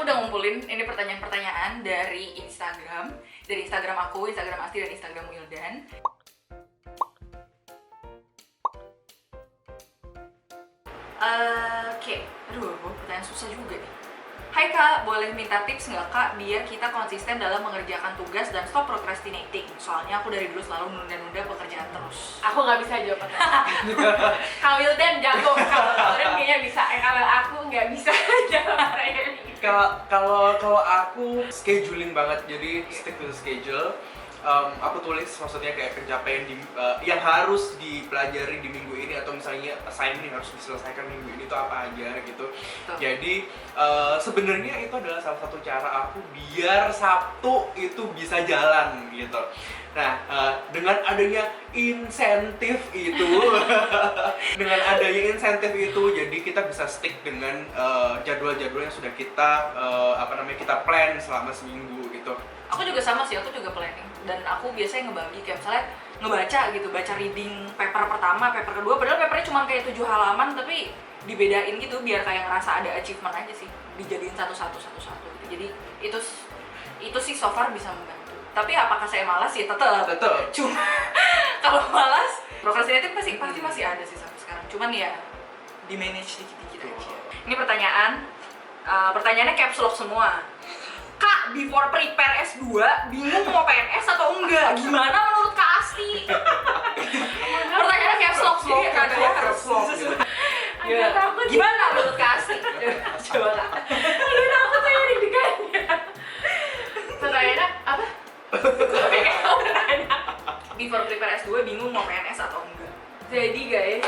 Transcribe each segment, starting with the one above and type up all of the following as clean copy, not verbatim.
udah ngumpulin ini pertanyaan-pertanyaan dari Instagram aku, Instagram Asti, dan Instagram Wildan. Oke, aduh, pertanyaan susah juga nih. Hai Kak, boleh minta tips nggak Kak biar kita konsisten dalam mengerjakan tugas dan stop procrastinating? Soalnya aku dari dulu selalu menunda-nunda pekerjaan terus. Aku nggak bisa jawab pertanyaan. Kak Wildan jago, kalau Wildan kayaknya bisa. Kalau aku nggak bisa jawab pertanyaan ini. Kalau aku scheduling banget, jadi stick to the schedule. Aku tulis maksudnya kayak pencapaian yang harus dipelajari di minggu ini, atau misalnya assignment yang harus diselesaikan minggu ini tuh apa aja gitu. Jadi sebenarnya itu adalah salah satu cara aku biar Sabtu itu bisa jalan gitu. Nah, dengan adanya insentif itu jadi kita bisa stick dengan jadwal-jadwal yang sudah kita kita plan selama seminggu gitu. Aku juga sama sih, aku juga planning. Dan aku biasanya ngebagi kayak misalnya ngebaca gitu, baca reading paper pertama, paper kedua, padahal papernya cuma kayak 7 halaman, tapi dibedain gitu biar kayak ngerasa ada achievement aja sih, dijadiin satu-satu gitu. Jadi itu sih so far bisa membantu. Tapi apakah saya malas sih? Tetap. Cuma kalau malas, procrastinating pasti masih ada sih sampai sekarang. Cuman ya di manage dikit-dikit aja. Ini pertanyaannya caps lock semua. Kak, before prepare S2, bingung mau PNS atau enggak? Gimana menurut Kak Asti? Pertanyaannya caps lock, jadi nadanya harus gimana menurut Kak Asti? Coba lah. Lu takut saya deg-degannya. Pertanyaannya apa? Before prepare S2, bingung mau PNS atau enggak? Jadi guys,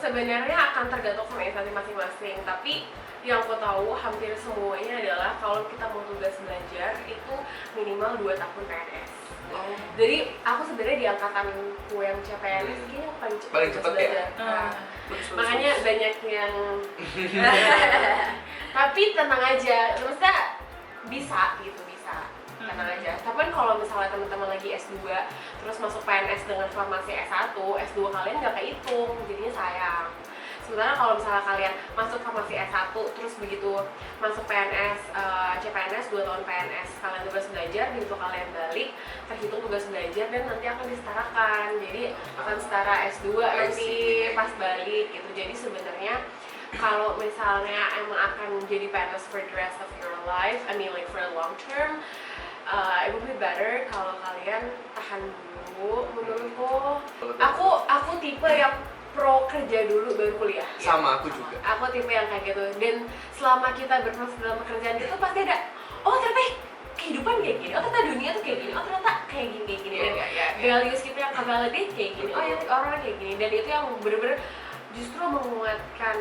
sebenarnya akan tergantung sama instansi masing-masing. Tapi yang aku tahu hampir semuanya adalah kalau kita mau tugas belajar itu minimal 2 tahun PNS. Jadi aku sebenarnya di angkatanku yang CPNS kayaknya paling cepat belajar. Ya? Makanya banyak yang tapi tenang aja, maksudnya bisa gitu, bisa. Tenang aja. Tapi kalau misalnya teman-teman lagi S2 terus masuk PNS dengan formasi S1, S2 kalian nggak kehitung, jadinya sayang. Sementara kalau misalnya kalian masuk formasi S1 terus begitu masuk PNS, CPNS 2 tahun PNS, kalian tugas belajar, begitu kalian balik terhitung tugas belajar dan nanti akan disetarakan. Jadi akan setara S2 nanti pas balik gitu. Jadi sebenarnya kalau misalnya emang akan jadi PNS for the rest of your life, I mean like for a long term, it would be better kalau kalian tahan dulu menurutku. Aku tipe yang pro kerja dulu baru kuliah. Sama aku juga. Aku tipe yang kayak gitu. Dan selama kita berproses dalam pekerjaan itu pasti ada, oh ternyata kehidupan kayak gini, oh ternyata dunia tuh kayak gini, oh ternyata kayak gini. Dan values kita yang ke-validate kayak gini, oh ya orang kayak gini. Dan itu yang bener-bener justru menguatkan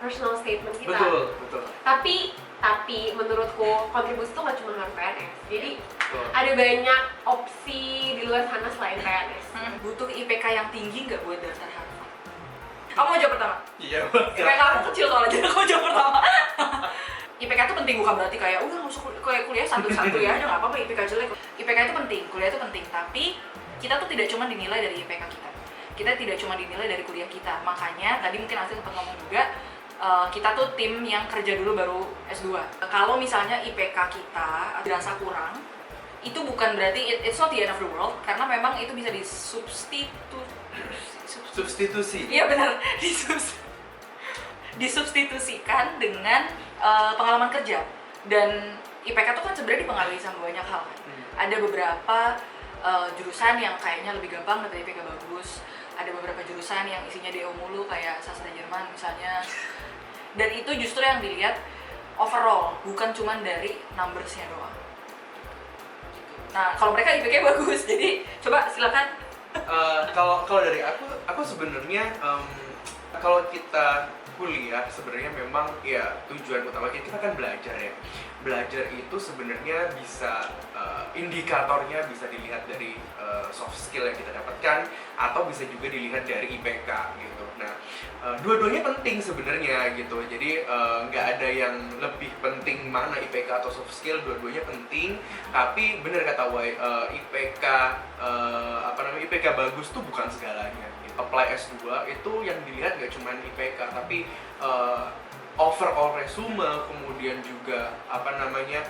personal statement kita. Betul. Tapi menurutku kontribusi itu nggak cuma harus PNS. Jadi ada banyak opsi di luar sana selain PNS. Butuh IPK yang tinggi nggak buat daftar Harvard? Aku mau jawab pertama. Iya. IPK aku kecil soalnya, jadi aku mau jawab pertama. IPK itu penting, bukan berarti kayak udah nggak usah kuliah satu-satu ya, udah nggak apa-apa IPK jelek. IPK itu penting, kuliah itu penting, tapi kita tuh tidak cuma dinilai dari IPK kita. Kita tidak cuma dinilai dari kuliah kita. Makanya tadi mungkin Asil sempat ngomong juga, kita tuh tim yang kerja dulu baru S2. Kalau misalnya IPK kita dirasa kurang, itu bukan berarti it's not the end of the world, karena memang itu bisa Substitusi. Iya benar, disubstitusikan dengan pengalaman kerja. Dan IPK tuh kan sebenarnya dipengaruhi sama banyak hal kan. Ada beberapa jurusan yang kayaknya lebih gampang tapi IPK bagus. Ada beberapa jurusan yang isinya DO mulu kayak sastra Jerman misalnya. Dan itu justru yang dilihat overall, bukan cuma dari numbers-nya doang. Nah, kalau mereka IPK bagus, jadi coba silakan. Kalau dari aku sebenarnya kalau kita kuliah sebenarnya memang ya tujuan utama kita kan belajar ya. Belajar itu sebenarnya bisa indikatornya bisa dilihat dari soft skill yang kita dapatkan atau bisa juga dilihat dari IPK gitu. Nah, dua-duanya penting sebenarnya gitu. Jadi nggak ada yang lebih penting mana IPK atau soft skill, dua-duanya penting. Tapi benar kata Wai, IPK bagus tuh bukan segalanya. Apply S2 itu yang dilihat nggak cuma IPK tapi overall resume, kemudian juga apa namanya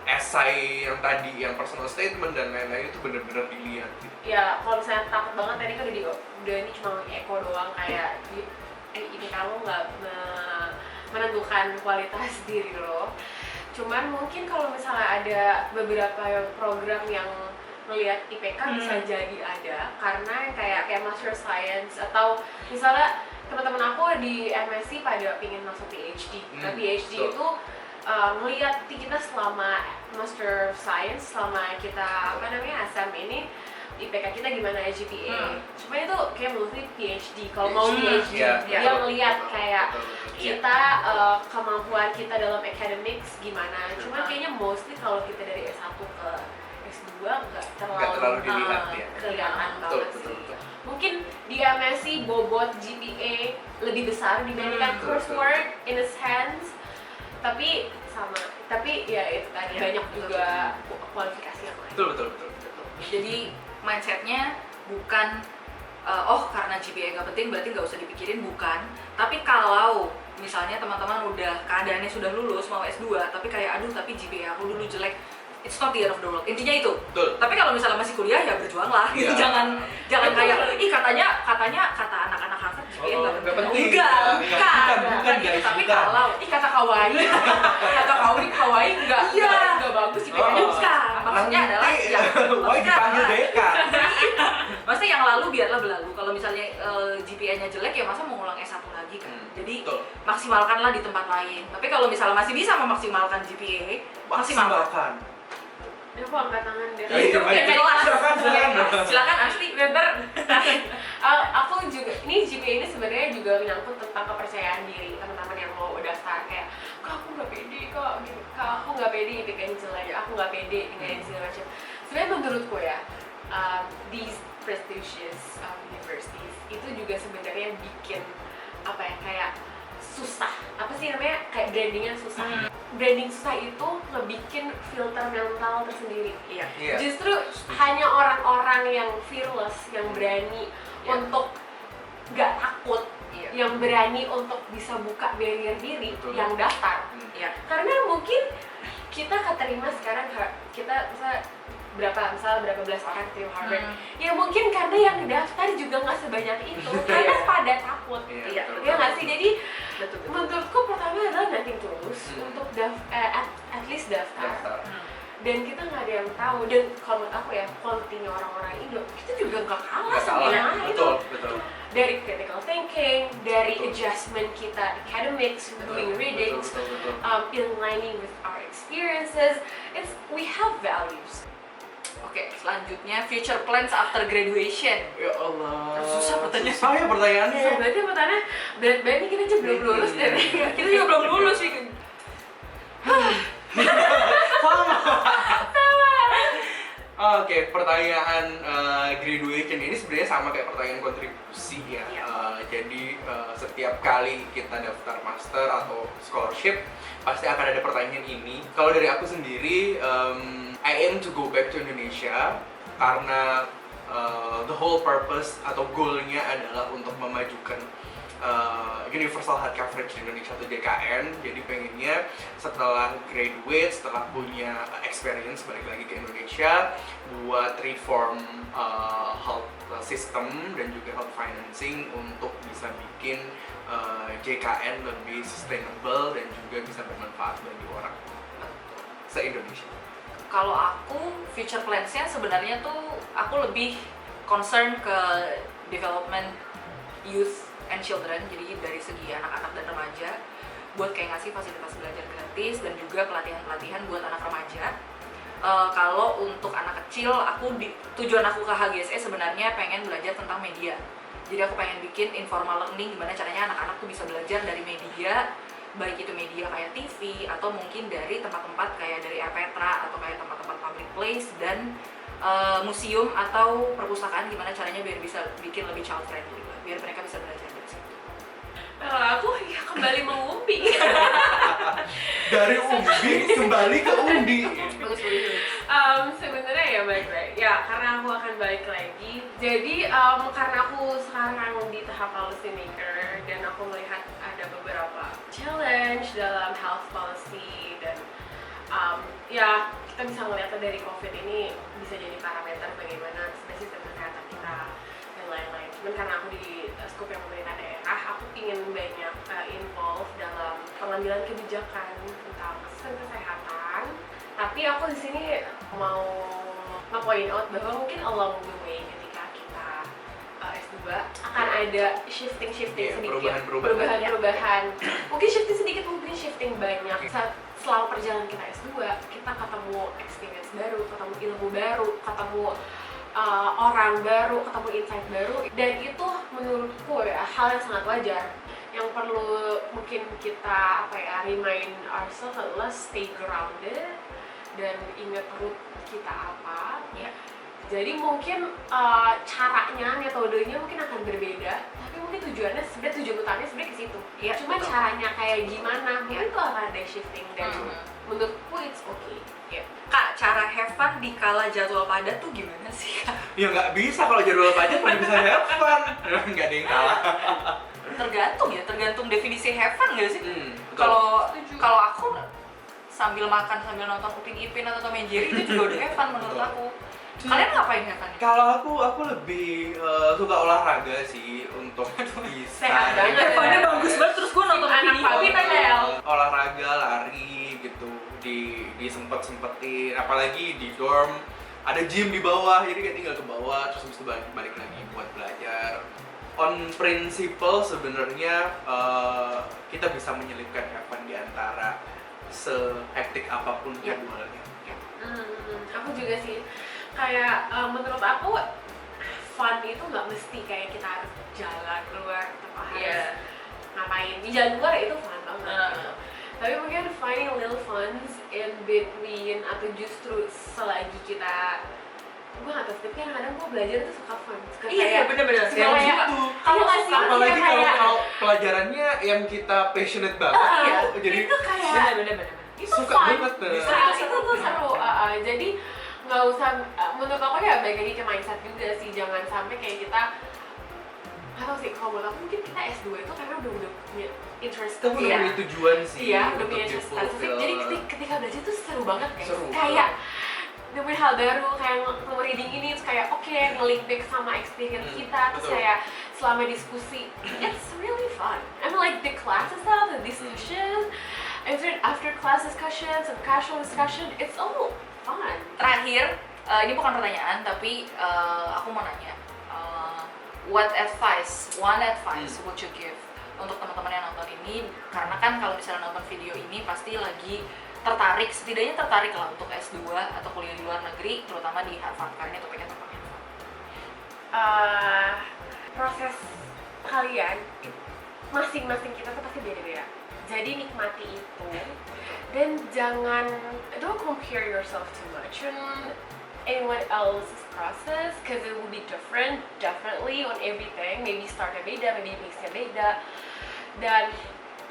essay yang tadi, yang personal statement dan lain-lain itu benar-benar dilihat gitu. Ya kalau misalnya takut banget tadi kan udah ini cuma echo doang kayak ini kamu nggak menentukan kualitas diri lo. Cuman mungkin kalau misalnya ada beberapa program yang melihat IPK bisa jadi ada, karena kayak Master Science atau misalnya teman-teman aku di MSc pada pingin masuk PhD. Nah PhD itu melihat kita selama Master Science, selama kita SM ini IPK kita gimana ya, GPA. Cuma itu kayak mostly PhD. Kalau mau PhD, dia melihat kayak kita kemampuan kita dalam academics gimana. Cuma kayaknya mostly kalau kita dari S1 ke S2 nggak terlalu dilihat ya. Kelihatan banget sih. Mungkin di MSc bobot GPA lebih besar dibandingkan coursework in a sense, tapi ya itu tadi banyak juga kualifikasi yang lain. Betul. Jadi mindsetnya bukan karena GPA nggak penting berarti nggak usah dipikirin, bukan. Tapi kalau misalnya teman-teman udah keadaannya sudah lulus mau S2 tapi kayak tapi GPA aku dulu jelek, it's not the end of the world. Intinya itu. Betul. Tapi kalau misalnya masih kuliah ya berjuanglah. Gitu. Jangan kayak kata anak-anak Harvard GPA nggak penting. Bukan guys. Tapi kalau kata kawaii nggak bagus GPA-nya bukan. Maksudnya adalah why dipanggil Deka? Maksudnya yang lalu biarlah berlalu. Kalau misalnya GPA-nya jelek ya masa mau ngulang S1 lagi kan. Jadi maksimalkanlah di tempat lain. Tapi kalau misalnya masih bisa memaksimalkan GPA, maksimalkan. Dia kok angkat tangan deh. Silakan Asti Weber. Aku juga ini GPA ini sebenarnya juga menyangkut tentang kepercayaan diri teman-teman yang mau daftar kayak kak aku nggak pede kak aku nggak pede IPK-nya jelek, aku nggak pede dengan ini segala macam. Sebenarnya menurutku ya these prestigious universities itu juga sebenarnya bikin kayak susah, apa sih namanya, kayak brandingnya susah. Branding susah itu ngebikin filter mental tersendiri. Justru hanya orang-orang yang fearless, yang berani untuk nggak takut, yang berani untuk bisa buka barrier diri, yang daftar. Karena mungkin kita keterima sekarang, kita misalnya berapa belas orang terima Harvard, ya mungkin karena yang daftar juga nggak sebanyak itu, karena pada takut, ya nggak sih. Jadi menurutku pertama adalah nothing tulus untuk at least daftar. Dan kita nggak ada yang tahu, dan kalau menurut aku ya quality-nya orang-orang Indo kita juga nggak kalah sebenarnya itu. Dari critical thinking, dari adjustment kita academics, doing readings, in lining with our experiences, we have values. Oke, selanjutnya future plans after graduation. Ya Allah. Susah pertanyaan. Susah ya pertanyaannya. Berarti pertanyaannya berat banget nih, kita aja belum lulus dari. Kita juga belum lulus sih. Oke, pertanyaan graduation ini sebenarnya sama kayak pertanyaan kontribusi ya. Jadi setiap kali kita daftar master atau scholarship pasti akan ada pertanyaan ini. Kalau dari aku sendiri, I aim to go back to Indonesia karena the whole purpose atau goalnya adalah untuk memajukan universal health coverage di Indonesia atau JKN. Jadi pengennya setelah graduate, setelah punya experience balik lagi ke Indonesia buat reform health system dan juga health financing untuk bisa bikin JKN lebih sustainable dan juga bisa bermanfaat bagi orang se-Indonesia. Kalau aku future plans-nya sebenarnya tuh aku lebih concern ke development youth and children, jadi dari segi anak-anak dan remaja buat kayak ngasih fasilitas belajar gratis dan juga pelatihan-pelatihan buat anak remaja. Kalau untuk anak kecil, tujuan aku ke HGSE sebenarnya pengen belajar tentang media. Jadi aku pengen bikin informal learning, gimana caranya anak-anak tuh bisa belajar dari media, baik itu media kayak TV atau mungkin dari tempat-tempat kayak dari Petra atau kayak tempat-tempat public place dan museum atau perpustakaan, gimana caranya biar bisa bikin lebih child friendly, biar mereka bisa belajar dari situ. Aku ya kembali menguping. Dari umbi kembali ke undi. Bagus bagus. Sebenarnya ya baik-baik ya, karena aku akan balik lagi. Jadi karena aku sekarang di tahap policy maker dan aku melihat ada beberapa challenge dalam health policy dan ya kita bisa melihatnya dari COVID ini bisa jadi parameter bagaimana sistem kesehatan kita dan lain-lain. Cuman karena aku di skup yang pemerintah daerah, aku ingin banyak involve dalam pengambilan kebijakan tentang sistem kesehatan. Tapi aku di sini mau nge-point out bahwa mungkin along the way ketika kita S2 akan ada shifting sedikit, perubahan. Mungkin shifting sedikit, mungkin shifting banyak. Selama perjalanan kita S2, kita ketemu experience baru, ketemu ilmu baru, ketemu orang baru, ketemu insight baru, dan itu menurutku ya hal yang sangat wajar. Yang perlu mungkin kita remind ourselves adalah stay grounded dan ingat root kita apa. Ya. Jadi mungkin caranya, metodenya mungkin akan berbeda, tapi mungkin tujuan utamanya sebenarnya ke situ. Iya, Cuma betul. caranya kayak gimana, mungkin itu akan ada shifting dan menurutku it's okay. Ya. Kak, cara have fun di kala jadwal padat tuh gimana sih, Kak? Ya nggak bisa kalau jadwal padat mana bisa have fun. Nggak ada yang salah. Tergantung definisi have fun nggak sih? Betul. Kalau aku sambil makan sambil nonton Upin Ipin atau Tom and Jerry itu juga udah have fun menurut Betul. aku. Kalian ngapain have fun? Kalau aku lebih suka olahraga sih untuk bisa Sehat banget. Have funnya bagus banget terus gue nonton Anak Upin pagi Ipin. padahal. olahraga, lari gitu di sempetin, apalagi di dorm ada gym di bawah, jadi kayak tinggal ke bawah terus habis itu balik lagi buat belajar. On principle sebenarnya kita bisa menyelipkan have fun di antara sehektik apapun Ya. jadwalnya. Aku juga sih kayak menurut aku fun itu nggak mesti kayak kita harus jalan keluar atau harus Iya. ngapain di jalan keluar itu fun banget Nah. gitu. Tapi mungkin finding little funs in between atau justru selagi kita gue nggak tahu, tapi kadang gue belajar tuh suka fun, suka Iya, bener-bener. suka Yang kayak gitu. kamu nggak sih Apalagi kayak kalau pelajarannya yang kita passionate banget, Iya. jadi itu kayak Bener. itu suka fun. banget tuh. Itu tuh seru. Jadi nggak usah menurut aku ya balik lagi ke mindset juga sih, jangan sampai kayak kita nggak tahu sih, kalau menurut aku mungkin kita S2 itu karena udah punya interest. Kita udah punya tujuan sih. Iya, udah untuk punya interest di-fulfill. spesifik. Jadi ketika belajar tuh seru banget guys. Seru. Kayak nemuin hal baru, kayak reading ini terus kayak oke, nge-link back sama experience kita, terus betul. kayak selama diskusi, it's really fun. I mean like the class itself, the discussion, after class discussions and casual discussion, it's all fun. Terakhir, ini bukan pertanyaan tapi aku mau nanya, what advice, one advice would you give untuk teman-teman yang nonton ini? Karena kan kalau misalnya nonton video ini pasti lagi tertarik, setidaknya tertarik lah untuk S2 atau kuliah di luar negeri, terutama di Harvard karena ini topiknya tentang Harvard. Proses kalian masing-masing kita tuh pasti beda-beda. Jadi nikmati itu dan jangan don't compare yourself too much on anyone else's process because it will be different definitely on everything. Maybe startnya beda, maybe pace-nya beda, dan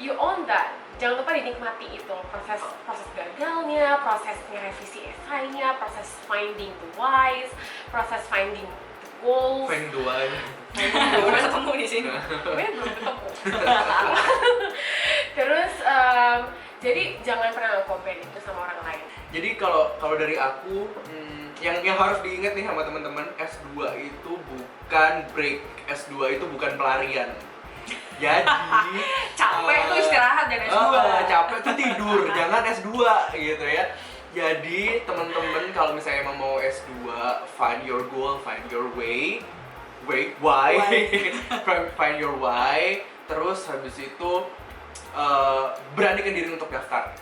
you own that. Jangan lupa dinikmati itu proses gagalnya, proses revisi esainya, proses finding the whys, proses finding the goals. Fine doang. Udah ketemu di sini. Gue belum ketemu. Terus jadi jangan pernah compare itu sama orang lain. Jadi kalau dari aku yang harus diingat nih sama teman-teman, S2 itu bukan break, S2 itu bukan pelarian. Jadi Capek tuh istirahat jangan S2. capek tuh tidur, jangan S2 gitu ya. Jadi teman-teman kalau misalnya emang mau S2, find your goal, find your way. Why? Find your why. Terus habis itu beranikan diri untuk daftar.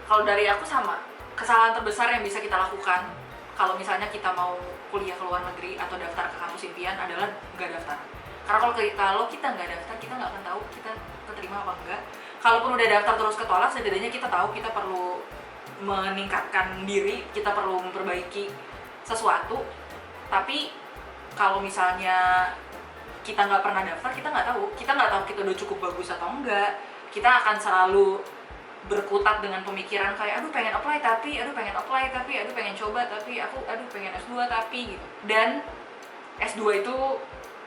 Kalau dari aku sama, kesalahan terbesar yang bisa kita lakukan kalau misalnya kita mau kuliah ke luar negeri atau daftar ke kampus impian adalah nggak daftar. Karena kalau kita nggak daftar, kita nggak akan tahu kita keterima apa enggak. Kalaupun udah daftar terus ketolak, setidaknya kita tahu kita perlu meningkatkan diri, kita perlu memperbaiki sesuatu. Tapi kalau misalnya kita nggak pernah daftar, kita nggak tahu kita udah cukup bagus atau enggak. Kita akan selalu berkutat dengan pemikiran kayak aduh pengen apply tapi, aduh pengen coba tapi, aduh pengen S2 tapi gitu. Dan S2 itu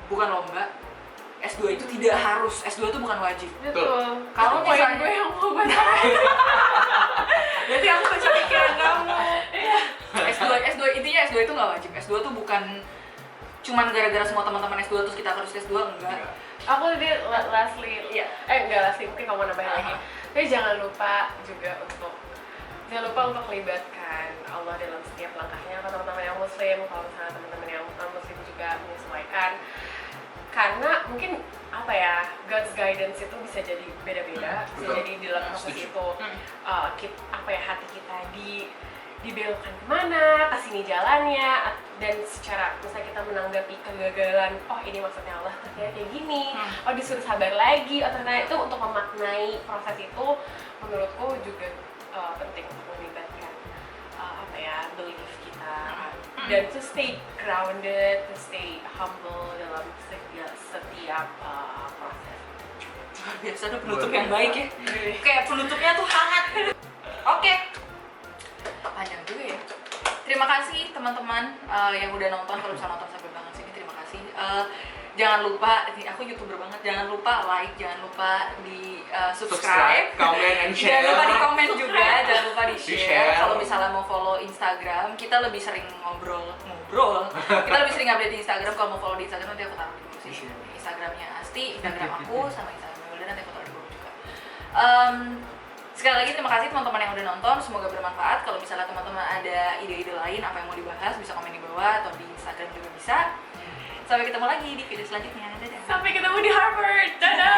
bukan lomba, S2 itu tidak harus, S2 itu bukan wajib. Betul. Kalau Itu poin misalnya- gue yang mau gue Jadi aku baca pikiran kamu. S2 intinya S2 itu nggak wajib. S2 itu bukan cuman gara-gara semua teman-teman S2 terus kita harus S2, enggak. Aku tadi lastly, Iya. enggak lastly, mungkin kamu mau nambahin lagi. Tapi jangan lupa untuk melibatkan Allah dalam setiap langkahnya. Kalau teman-teman yang muslim, kalau misalnya teman-teman yang non muslim juga menyesuaikan. Karena mungkin apa ya, God's guidance itu bisa jadi beda-beda, bisa betul. jadi di dalam proses Setuju. itu hati kita dibelokkan kemana, kesini jalannya, dan secara misalnya kita menanggapi kegagalan, oh ini maksudnya Allah ternyata kayak gini, oh disuruh sabar lagi, oh ternyata itu untuk memaknai proses itu, menurutku juga penting untuk melibatkan belief kita, dan to stay grounded, to stay humble dalam setiap proses. Luar biasa, ada penutup yang baik ya. Kayak penutupnya tuh hangat. Oke. Panjang juga ya. Terima kasih teman-teman yang udah nonton. Kalau bisa nonton sampai banget sini, terima kasih. Jangan lupa, aku YouTuber banget, jangan lupa like, jangan lupa di subscribe, comment and share. jangan lupa di komen juga, jangan lupa di share. Di-share. Kalau misalnya mau follow Instagram, kita lebih sering ngobrol. Kita lebih sering update di Instagram. Kalau mau follow di Instagram nanti aku taruh di bawah sini. Instagramnya Asti, Instagram aku, sama Instagram Wilda, nanti aku taruh di bawah juga. Sekali lagi terima kasih teman-teman yang udah nonton, semoga bermanfaat. Kalau misalnya teman-teman ada ide-ide lain apa yang mau dibahas, bisa komen di bawah atau di Instagram juga bisa. Sampai ketemu lagi di video selanjutnya. Dadah. Sampai ketemu di Harvard, dadah!